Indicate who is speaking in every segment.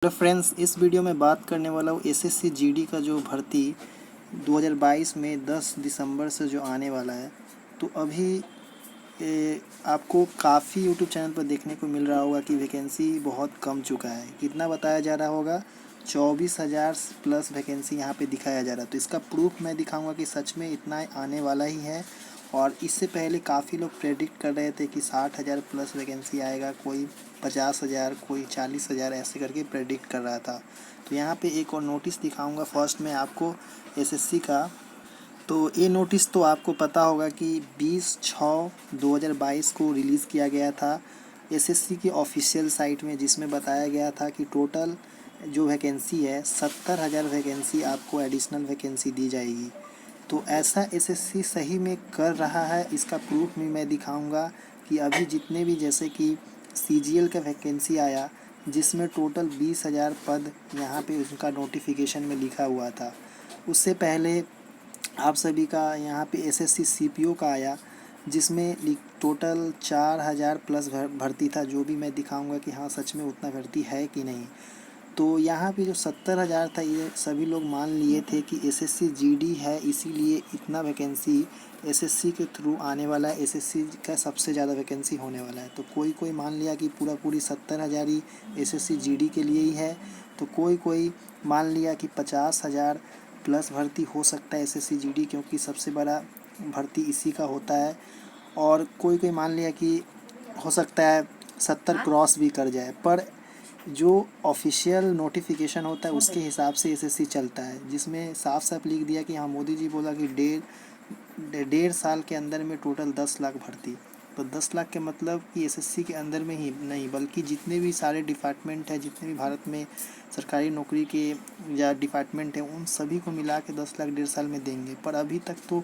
Speaker 1: Hello friends, इस video में बात करने वाला हूँ एसएससी जीडी का जो भर्ती 2022 में 10 दिसंबर से जो आने वाला है। तो अभी आपको काफ़ी यूट्यूब चैनल पर देखने को मिल रहा होगा कि वैकेंसी बहुत कम चुका है। कितना बताया जा रहा होगा? 24,000 प्लस वैकेंसी यहाँ पे दिखाया जा रहा है। तो इसका प्रूफ मैं दिखाऊंगा कि सच में इतना आने वाला ही है। और इससे पहले काफ़ी लोग प्रेडिक्ट कर रहे थे कि 60,000 प्लस वैकेंसी आएगा, कोई 50,000, कोई 40,000 ऐसे करके प्रेडिक्ट कर रहा था। तो यहाँ पे एक और नोटिस दिखाऊंगा फर्स्ट में आपको एसएससी का। तो ये नोटिस तो आपको पता होगा कि 20/6/2022 को रिलीज़ किया गया था एसएससी की ऑफिशियल साइट में, जिसमें बताया गया था कि टोटल जो वैकेंसी है 70,000 वैकेंसी आपको एडिशनल वैकेंसी दी जाएगी। तो ऐसा एसएससी सही में कर रहा है, इसका प्रूफ भी मैं दिखाऊंगा कि अभी जितने भी जैसे कि सीजीएल का वैकेंसी आया जिसमें टोटल 20,000 पद यहाँ पे उनका नोटिफिकेशन में लिखा हुआ था। उससे पहले आप सभी का यहाँ पे एसएससी सीपीओ का आया जिसमें टोटल 4,000 प्लस भर्ती था, जो भी मैं दिखाऊंगा कि हाँ सच में उतना भर्ती है कि नहीं। तो यहाँ पे जो 70,000 था ये सभी लोग मान लिए थे कि एसएससी जीडी है, इसीलिए इतना वैकेंसी एसएससी के थ्रू आने वाला है, एसएससी का सबसे ज़्यादा वैकेंसी होने वाला है। तो कोई कोई मान लिया कि पूरी 70,000 ही एसएससी जीडी के लिए ही है। तो कोई मान लिया कि 50,000 प्लस भर्ती हो सकता है एसएससी जीडी, क्योंकि सबसे बड़ा भर्ती इसी का होता है। और कोई मान लिया कि हो सकता है 70 क्रॉस भी कर जाए, पर जो ऑफिशियल नोटिफिकेशन होता है उसके हिसाब से एसएससी चलता है, जिसमें साफ साफ लिख दिया कि हाँ मोदी जी बोला कि डेढ़ साल के अंदर में टोटल 10 लाख भर्ती। तो 10 लाख के मतलब कि एसएससी के अंदर में ही नहीं बल्कि जितने भी सारे डिपार्टमेंट हैं, जितने भी भारत में सरकारी नौकरी के या डिपार्टमेंट हैं, उन सभी को मिला के 10 लाख डेढ़ साल में देंगे। पर अभी तक तो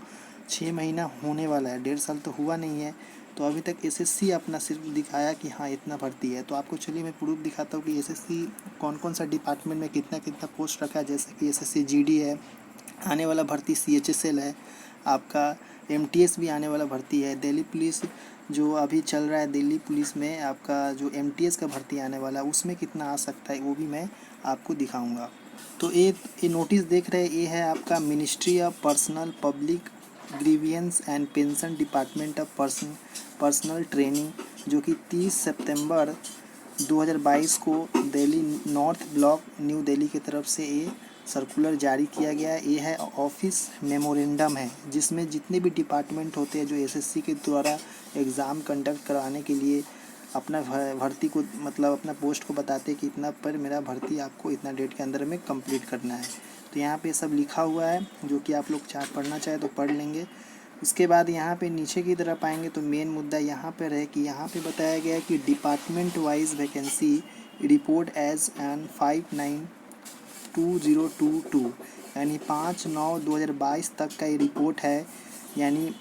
Speaker 1: 6 महीना होने वाला है, डेढ़ साल तो हुआ नहीं है। तो अभी तक एसएससी अपना सिर्फ दिखाया कि हाँ इतना भर्ती है। तो आपको चलिए मैं प्रूफ दिखाता हूँ कि एसएससी कौन कौन सा डिपार्टमेंट में कितना कितना पोस्ट रखा है। जैसे कि एसएससी जीडी है, आने वाला भर्ती सीएचएसएल है, आपका एमटीएस भी आने वाला भर्ती है, दिल्ली पुलिस जो अभी चल रहा है, दिल्ली पुलिस में आपका जो एमटीएस का भर्ती आने वाला है उसमें कितना आ सकता है वो भी मैं आपको दिखाऊंगा। तो ये नोटिस देख रहे हैं, ये है आपका ministry of personnel public grievance and pension department of personal training, जो कि 30 सितंबर 2022 को Delhi north block new Delhi की तरफ से ये सर्कुलर जारी किया गया है। ये है ऑफिस मेमोरेंडम है, जिसमें जितने भी डिपार्टमेंट होते हैं जो एसएससी के द्वारा एग्ज़ाम कंडक्ट कराने के लिए अपना भर्ती को मतलब अपना पोस्ट को बताते कि इतना पर मेरा भर्ती आपको इतना डेट के अंदर में कंप्लीट करना है। तो यहाँ पे सब लिखा हुआ है, जो कि आप लोग चाहे पढ़ना चाहे तो पढ़ लेंगे। उसके बाद यहाँ पे नीचे की तरफ आएंगे तो मेन मुद्दा यहाँ पर है कि यहाँ पे बताया गया है कि department wise vacancy report as on 5/9/2022, यानी 5/9/2022 तक का ये रिपोर्ट है। यानी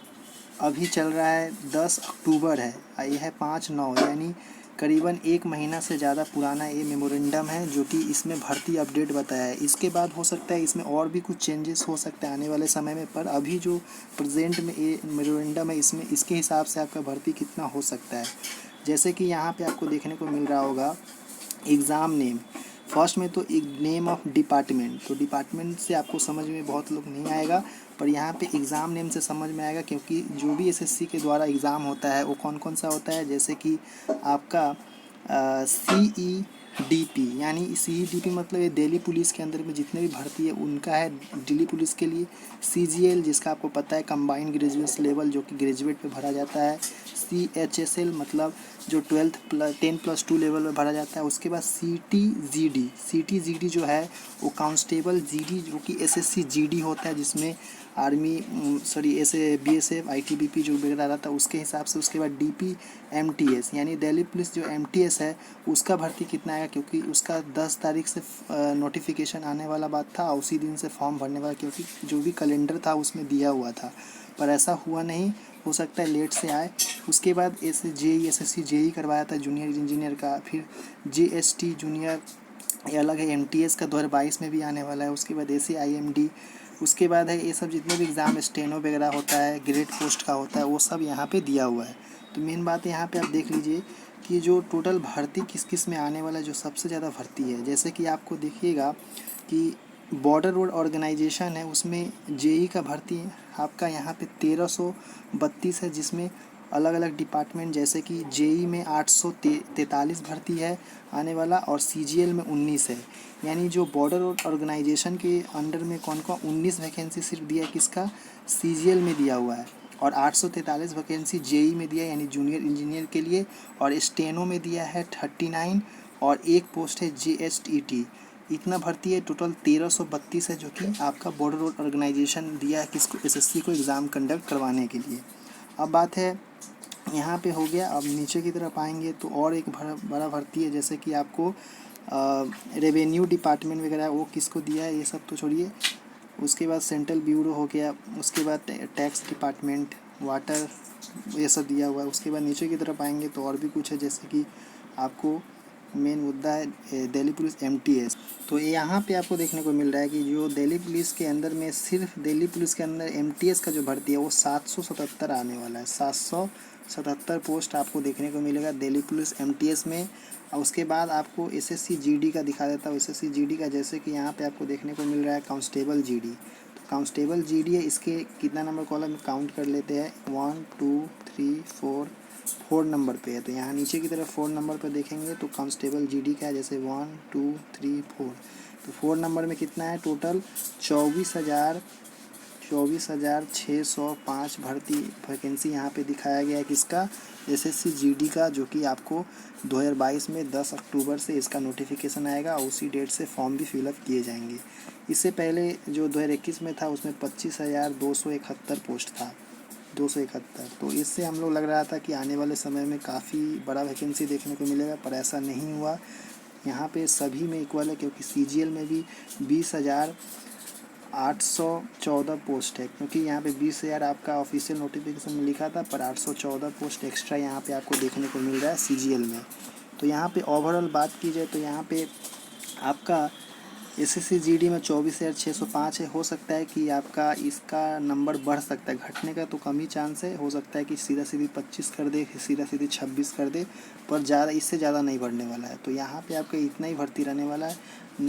Speaker 1: अभी चल रहा है 10 अक्टूबर है, ये है 5/9, यानी करीबन एक महीना से ज़्यादा पुराना ये मेमोरेंडम है, जो कि इसमें भर्ती अपडेट बताया है। इसके बाद हो सकता है इसमें और भी कुछ चेंजेस हो सकता है आने वाले समय में, पर अभी जो प्रेजेंट में ये मेमोरेंडम है इसमें इसके हिसाब से आपका भर्ती कितना हो सकता है। जैसे कि यहाँ पे आपको देखने को मिल रहा होगा एग्ज़ाम नेम, फर्स्ट में तो एक नेम ऑफ डिपार्टमेंट, तो डिपार्टमेंट से आपको समझ में बहुत लोग नहीं आएगा, पर यहाँ पे एग्ज़ाम नेम से समझ में आएगा, क्योंकि जो भी एसएससी के द्वारा एग्ज़ाम होता है वो कौन कौन सा होता है। जैसे कि आपका CEDP, यानी CEDP मतलब ये दिल्ली पुलिस के अंदर में जितने भी भर्ती है उनका है, दिल्ली पुलिस के लिए। CGL जिसका आपको पता है कंबाइंड ग्रेजुएशन लेवल, जो कि ग्रेजुएट पे भरा जाता है। CHSL मतलब जो 10+2 लेवल में भरा जाता है। उसके बाद CTGD जो है वो कांस्टेबल जीडी, जो कि एसएससी जीडी होता है, जिसमें आर्मी ऐसे BSF ITBP जो वगैरह रहता है उसके हिसाब से। उसके बाद DPMTS यानी दिल्ली पुलिस जो MTS है उसका भर्ती कितना आएगा, क्योंकि उसका 10 तारीख से नोटिफिकेशन आने वाला बात था, उसी दिन से फॉर्म भरने वाला, क्योंकि जो भी कैलेंडर था उसमें दिया हुआ था, पर ऐसा हुआ नहीं, हो सकता है लेट से आए। उसके बाद SSC JEE करवाया था जूनियर इंजीनियर का, फिर JST जूनियर ये अलग है, MTS का 2022 में भी आने वाला है। उसके बाद ACIMD, उसके बाद है ये सब जितने भी एग्ज़ाम स्टेनो वगैरह होता है, ग्रेड पोस्ट का होता है, वो सब यहाँ पे दिया हुआ है। तो मेन बात यहाँ पे आप देख लीजिए कि जो टोटल भर्ती किस किस में आने वाला है, जो सबसे ज़्यादा भर्ती है। जैसे कि आपको देखिएगा कि बॉर्डर रोड ऑर्गेनाइजेशन है, उसमें जेई का भर्ती आपका यहाँ पे 1332 है, जिसमें अलग अलग डिपार्टमेंट जैसे कि जेई में 843 भर्ती है आने वाला, और सीजीएल में 19 है। यानी जो बॉर्डर रोड ऑर्गेनाइजेशन के अंडर में कौन कौन 19 वैकेंसी सिर्फ दिया है, किसका, सीजीएल में दिया हुआ है, और 843 वैकेंसी जेई में दिया है यानी जूनियर इंजीनियर के लिए, और स्टेनो में दिया है 39, और एक पोस्ट है जेएसटीटी। इतना भर्ती है, टोटल 1332 है, जो कि आपका बॉर्डर रोड ऑर्गेनाइजेशन दिया है किसको, एसएससी को एग्ज़ाम कंडक्ट करवाने के लिए। अब बात है यहाँ पे हो गया। अब नीचे की तरफ आएंगे तो और एक बड़ा भर्ती है, जैसे कि आपको रेवेन्यू डिपार्टमेंट वगैरह वो किसको दिया है, ये सब तो छोड़िए। उसके बाद सेंट्रल ब्यूरो हो गया, उसके बाद टैक्स डिपार्टमेंट, वाटर, ये सब दिया हुआ है। उसके बाद नीचे की तरफ आएंगे तो और भी कुछ है, जैसे कि आपको मेन मुद्दा है दिल्ली पुलिस एमटीएस। तो यहाँ पे आपको देखने को मिल रहा है कि जो दिल्ली पुलिस के अंदर में, सिर्फ दिल्ली पुलिस के अंदर एमटीएस का जो भर्ती है वो 777 आने वाला है। 777 पोस्ट आपको देखने को मिलेगा दिल्ली पुलिस एमटीएस में। और उसके बाद आपको एसएससी जीडी का दिखा देता हूँ। एसएससी जीडी का जैसे कि यहाँ पे आपको देखने को मिल रहा है कांस्टेबल जीडी। तो कांस्टेबल जीडी है, इसके कितना नंबर कॉलम में काउंट कर लेते हैं, 1 2 3 4 नंबर पे है। तो यहाँ नीचे की तरफ 4 नंबर पर देखेंगे तो कांस्टेबल जीडी का है, जैसे 1 2 3 4। तो 4 नंबर में कितना है टोटल, 24,605 भर्ती वैकेंसी यहाँ पे दिखाया गया है किसका, एसएससी जीडी का, जो कि आपको 2022 में 10 अक्टूबर से इसका नोटिफिकेशन आएगा, और उसी डेट से फॉर्म भी फिलअप किए जाएंगे। इससे पहले जो 2021 में था उसमें 25,271 पोस्ट था, 271। तो इससे हम लोग लग रहा था कि आने वाले समय में काफ़ी बड़ा वैकेंसी देखने को मिलेगा, पर ऐसा नहीं हुआ। यहाँ पे सभी में इक्वल है, क्योंकि सीजीएल में भी 20,814 पोस्ट है, क्योंकि यहाँ पे 20,000 आपका ऑफिशियल नोटिफिकेशन में लिखा था, पर 814 पोस्ट एक्स्ट्रा यहाँ पे आपको देखने को मिल रहा है सीजीएल में। तो यहाँ पे ओवरऑल बात की जाए तो यहाँ पे आपका एसएससी जीडी में 24,605 है। हो सकता है कि आपका इसका नंबर बढ़ सकता है, घटने का तो कम ही चांस है। हो सकता है कि सीधा सीधी 25 कर दे, सीधा सीधी 26 कर दे, पर ज़्यादा, इससे ज़्यादा नहीं बढ़ने वाला है। तो यहाँ पे आपका इतना ही भर्ती रहने वाला है।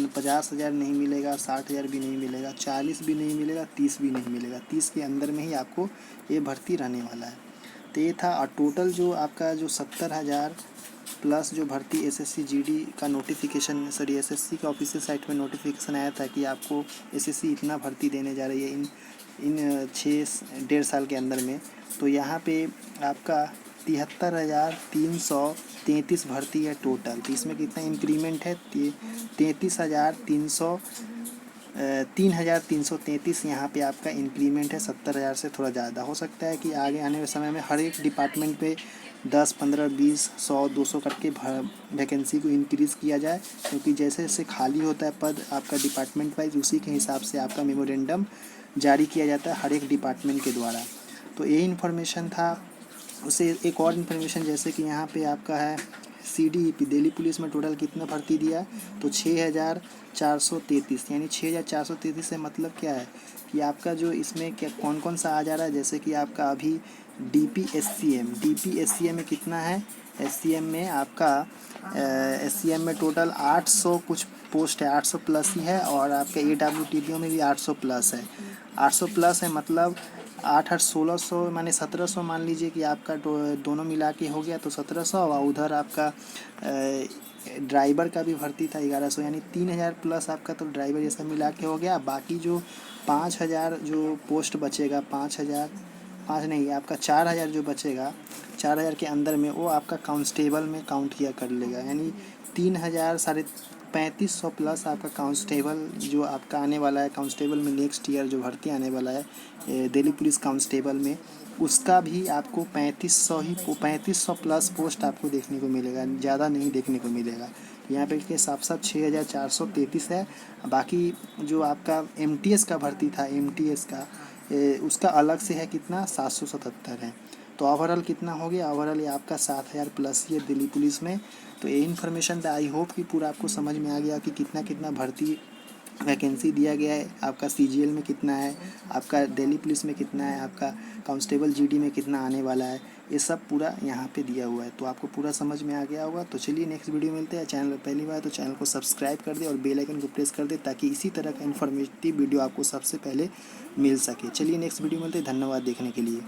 Speaker 1: 50,000 नहीं मिलेगा, 60,000 भी नहीं मिलेगा, 40 भी नहीं मिलेगा, 30 भी नहीं मिलेगा। 30 के अंदर में ही आपको ये भर्ती रहने वाला है। तो ये था। और टोटल जो आपका जो 70,000 प्लस जो भर्ती एसएससी जीडी का नोटिफिकेशन, सॉरी एसएससी का ऑफिशियल साइट में नोटिफिकेशन आया था कि आपको एसएससी इतना भर्ती देने जा रही है इन 1.5 साल के अंदर में। तो यहाँ पे आपका 73,333 भर्ती है टोटल। तो इसमें कितना इंक्रीमेंट है, 3,333 यहाँ पे आपका इंक्रीमेंट है। 70,000 से थोड़ा ज़्यादा हो सकता है कि आगे आने वाले समय में हर एक डिपार्टमेंट पे 10, 15, 20, 100, 200 करके वैकेंसी को इंक्रीज़ किया जाए, क्योंकि जैसे जैसे खाली होता है पद आपका डिपार्टमेंट वाइज, उसी के हिसाब से आपका मेमोरेंडम जारी किया जाता है हर एक डिपार्टमेंट के द्वारा। तो यही इन्फॉर्मेशन था। उससे एक और इन्फॉर्मेशन, जैसे कि यहाँ पे आपका है सीडीईपी, दिल्ली पुलिस में टोटल कितना भर्ती दिया, तो 6,433। यानी 6,433 से मतलब क्या है कि आपका जो इसमें क्या कौन कौन सा आ जा रहा है, जैसे कि आपका अभी डीपीएससीएम में कितना है, एससीएम में आपका एससीएम में टोटल 800 कुछ पोस्ट है, 800 प्लस ही है। और आपका एडब्ल्यूटीपीओ में भी 800 प्लस है। 800 प्लस है मतलब 8 1600 माने 1700 मान लीजिए कि आपका दोनों मिला के हो गया तो 1700। और उधर आपका ड्राइवर का भी भर्ती था 1100, यानी 3,000 प्लस आपका तो ड्राइवर ये सब मिला के हो गया। बाकी जो 5,000 जो पोस्ट बचेगा, 5,000 5 नहीं, आपका 4,000 जो बचेगा, 4,000 के अंदर में वो आपका कांस्टेबल में काउंट किया कर लेगा। यानी 3,000 साढ़े 3,500 प्लस आपका कांस्टेबल जो आपका आने वाला है। कांस्टेबल में नेक्स्ट ईयर जो भर्ती आने वाला है दिल्ली पुलिस कांस्टेबल में, उसका भी आपको 3,500 प्लस पोस्ट आपको देखने को मिलेगा, ज़्यादा नहीं देखने को मिलेगा। यहाँ पे के साफ साफ 6,433 है। बाकी जो आपका एमटीएस का भर्ती था, एमटीएस का उसका अलग से है कितना, 777 है। तो ओवरऑल कितना हो गया, ओवरऑल ये आपका 7,000 प्लस ही है दिल्ली पुलिस में। तो ये इन्फॉर्मेशन था। आई होप कि पूरा आपको समझ में आ गया कि कितना कितना भर्ती वैकेंसी दिया गया है, आपका सीजीएल में कितना है, आपका दिल्ली पुलिस में कितना है, आपका कांस्टेबल जीडी में कितना आने वाला है, ये सब पूरा यहाँ पे दिया हुआ है। तो आपको पूरा समझ में आ गया होगा। तो चलिए नेक्स्ट वीडियो मिलते हैं। चैनल पहली बार तो चैनल को सब्सक्राइब कर दे और बेल आइकन को प्रेस कर दे ताकि इसी तरह का इन्फॉर्मेटिव वीडियो आपको सबसे पहले मिल सके। चलिए नेक्स्ट वीडियो मिलते हैं। धन्यवाद देखने के लिए।